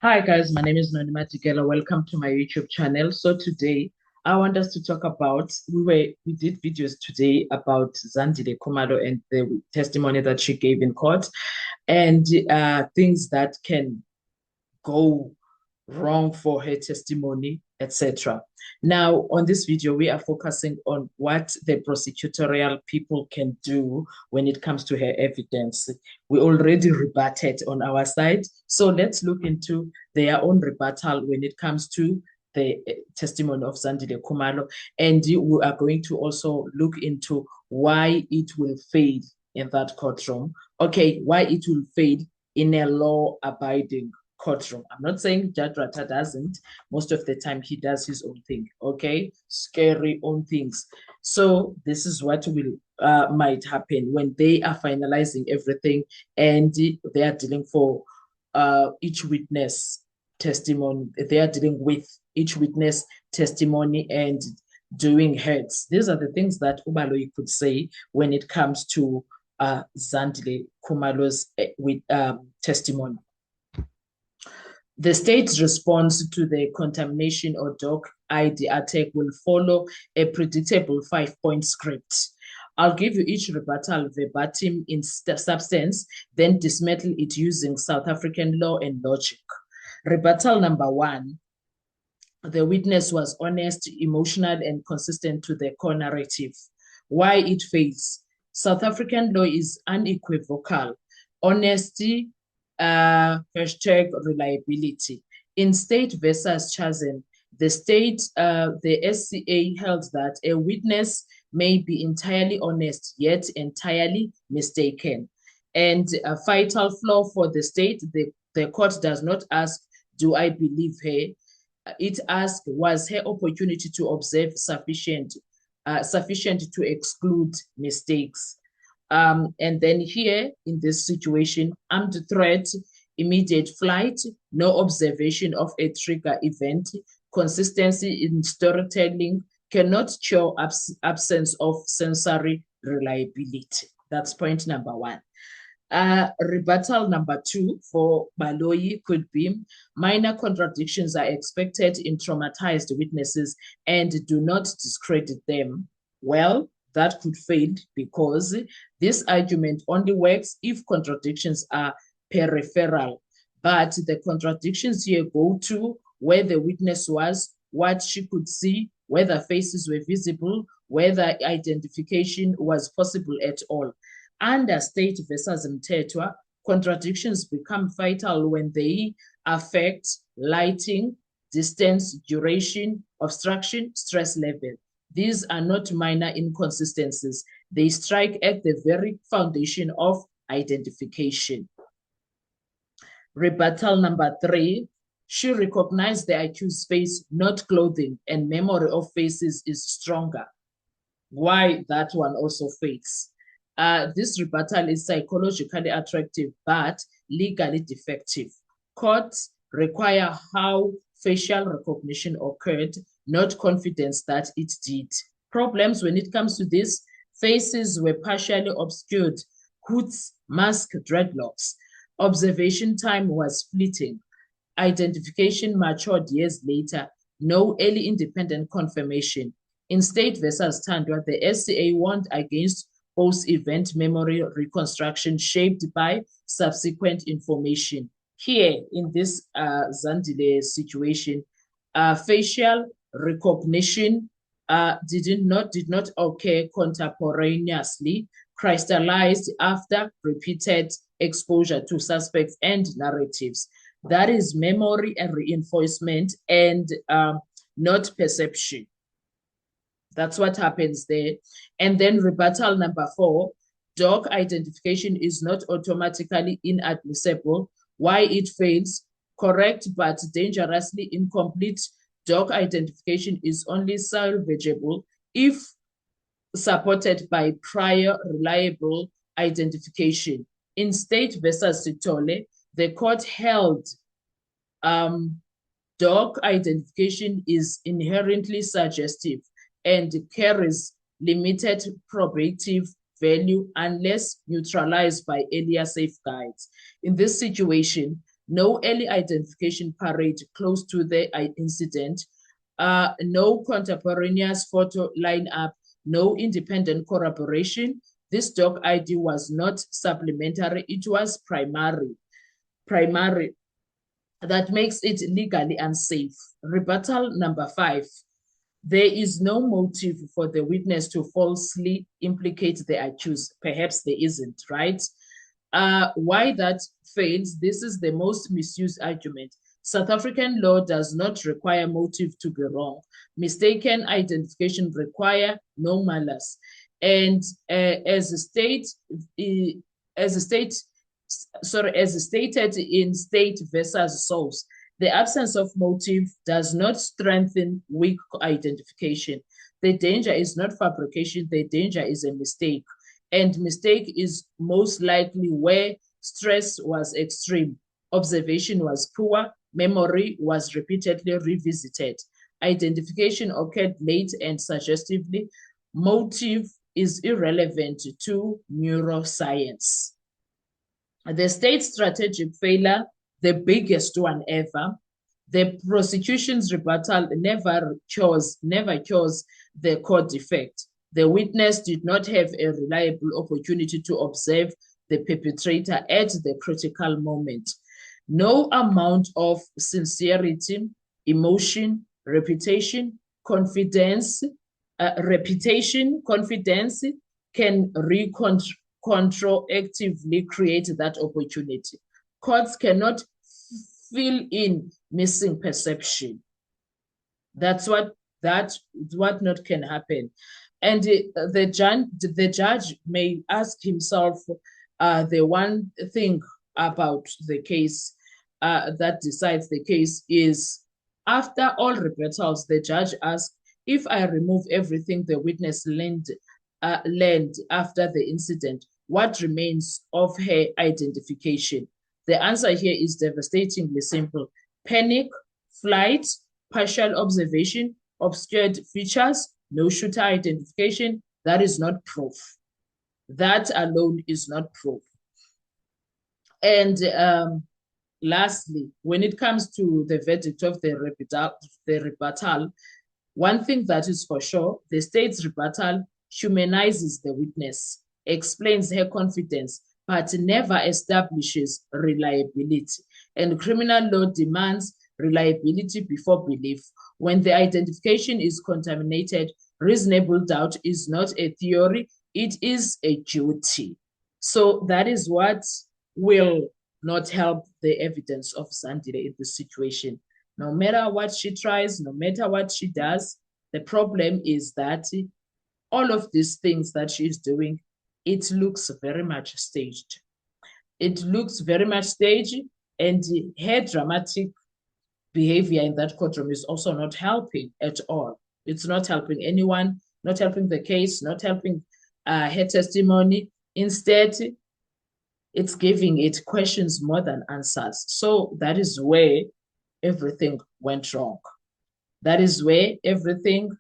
Hi guys, my name is Nonima Tigela. Welcome to my YouTube channel. So today I want us to talk about we did videos today about Zandile Khumalo and the testimony that she gave in court and things that can go wrong for her testimony, etc. Now, on this video, we are focusing on what the prosecutorial people can do when it comes to her evidence. We already rebutted on our side, so let's look into their own rebuttal when it comes to the testimony of Zandile Khumalo, and we are going to also look into why it will fail in that courtroom. Okay, why it will fail in a law-abiding courtroom. I'm not saying Judge Rata doesn't. Most of the time, he does his own thing. Okay, scary own things. So this is what will might happen when they are finalizing everything and they are dealing for each witness testimony. They are dealing with each witness testimony and doing heads. These are the things that Ubaloyi could say when it comes to Zandile Khumalo's with testimony. The state's response to the contamination or dog ID attack will follow a predictable 5-point script. I'll give you each rebuttal verbatim in substance, then dismantle it using South African law and logic. Rebuttal number 1, the witness was honest, emotional, and consistent to the core narrative. Why it fails? South African law is unequivocal. Honesty, hashtag reliability. In State versus Chazen, the SCA held that a witness may be entirely honest, yet entirely mistaken. And a fatal flaw for the state, the court does not ask, do I believe her? It asks, was her opportunity to observe sufficient to exclude mistakes? And then here in this situation, armed threat, immediate flight, no observation of a trigger event, consistency in storytelling cannot show absence of sensory reliability. That's point number 1. Rebuttal number 2 for Baloyi could be minor contradictions are expected in traumatized witnesses and do not discredit them. Well, that could fail because this argument only works if contradictions are peripheral. But the contradictions here go to where the witness was, what she could see, whether faces were visible, whether identification was possible at all. Under State versus Mthethwa, contradictions become fatal when they affect lighting, distance, duration, obstruction, stress level. These are not minor inconsistencies. They strike at the very foundation of identification. Rebuttal number 3, she recognized the accused's face, not clothing, and memory of faces is stronger. Why that one also fails? This rebuttal is psychologically attractive, but legally defective. Courts require how facial recognition occurred, not confidence that it did. Problems when it comes to this, faces were partially obscured, hoods, mask, dreadlocks. Observation time was fleeting. Identification matured years later. No early independent confirmation. In State versus Tandwa, the SCA warned against post-event memory reconstruction shaped by subsequent information. Here, in this Zandile situation, facial recognition did not occur contemporaneously, crystallized after repeated exposure to suspects and narratives. That is memory and reinforcement and not perception. That's what happens there. And then rebuttal number 4, dog identification is not automatically inadmissible. Why it fails? Correct but dangerously incomplete dog identification is only salvageable if supported by prior reliable identification. In State versus Sitole, the court held dog identification is inherently suggestive and carries limited probative value unless neutralized by earlier safeguards. In this situation, no early identification parade close to the incident, no contemporaneous photo lineup, no independent corroboration. This dog ID was not supplementary, it was primary. That makes it legally unsafe. Rebuttal number 5. There is no motive for the witness to falsely implicate the accused. Perhaps there isn't, right? Why that fails, this is the most misused argument. South African law does not require motive to be wrong. Mistaken identification require no malice. And as stated in State versus Souls, the absence of motive does not strengthen weak identification. The danger is not fabrication, the danger is a mistake. And mistake is most likely where stress was extreme, observation was poor, memory was repeatedly revisited, identification occurred late and suggestively, motive is irrelevant to neuroscience. The state's strategic failure, the biggest one ever, the prosecution's rebuttal never cures the core defect. The witness did not have a reliable opportunity to observe the perpetrator at the critical moment. No amount of sincerity, emotion, reputation, confidence can retroactively create that opportunity. Courts cannot fill in missing perception. That's what not can happen. And the judge may ask himself the one thing about the case that decides the case is, after all rebuttals, the judge asks, if I remove everything the witness learned after the incident, what remains of her identification? The answer here is devastatingly simple. Panic, flight, partial observation, obscured features, no shooter identification. That is not proof. That alone is not proof. And lastly, when it comes to the verdict of the rebuttal, one thing that is for sure, the state's rebuttal humanizes the witness, explains her confidence, but never establishes reliability. And criminal law demands reliability before belief. When the identification is contaminated, reasonable doubt is not a theory, it is a duty. So that is what will not help the evidence of Zandile in this situation. No matter what she tries, no matter what she does, the problem is that all of these things that she's doing, it looks very much staged. It looks very much staged, and her dramatic behavior in that courtroom is also not helping at all. It's not helping anyone, not helping the case, not helping her testimony. Instead, it's giving it questions more than answers. So that is where everything went wrong. That is where everything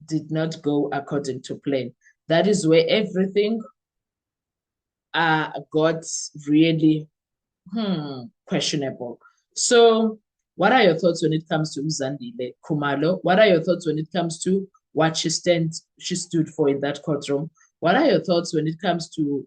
did not go according to plan. That is where everything got really questionable. So what are your thoughts when it comes to Zandile Khumalo? What are your thoughts when it comes to what she stood for in that courtroom? What are your thoughts when it comes to,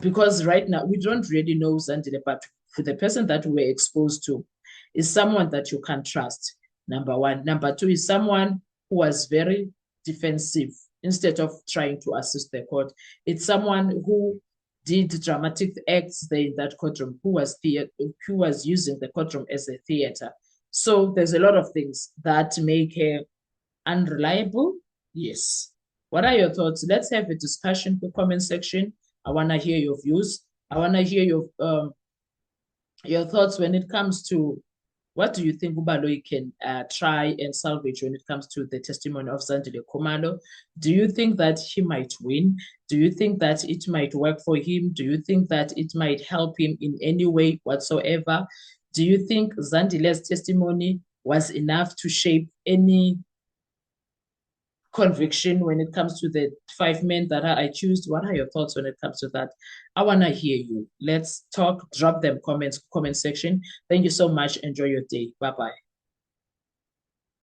because right now we don't really know Zandile, but for the person that we're exposed to is someone that you can trust, number one. Number two is someone who was very defensive instead of trying to assist the court. It's someone who did dramatic acts there in that courtroom, who was using the courtroom as a theater. So there's a lot of things that make her unreliable. Yes. What are your thoughts? Let's have a discussion in the comment section. I want to hear your views. I want to hear your thoughts when it comes to, what do you think Ubaloyi can try and salvage when it comes to the testimony of Zandile Khumalo? Do you think that he might win? Do you think that it might work for him? Do you think that it might help him in any way whatsoever? Do you think Zandile's testimony was enough to shape any conviction when it comes to the 5 men that I choose? What are your thoughts when it comes to that? I want to hear you. Let's talk. Drop them comment section. Thank you so much. Enjoy your day. Bye bye.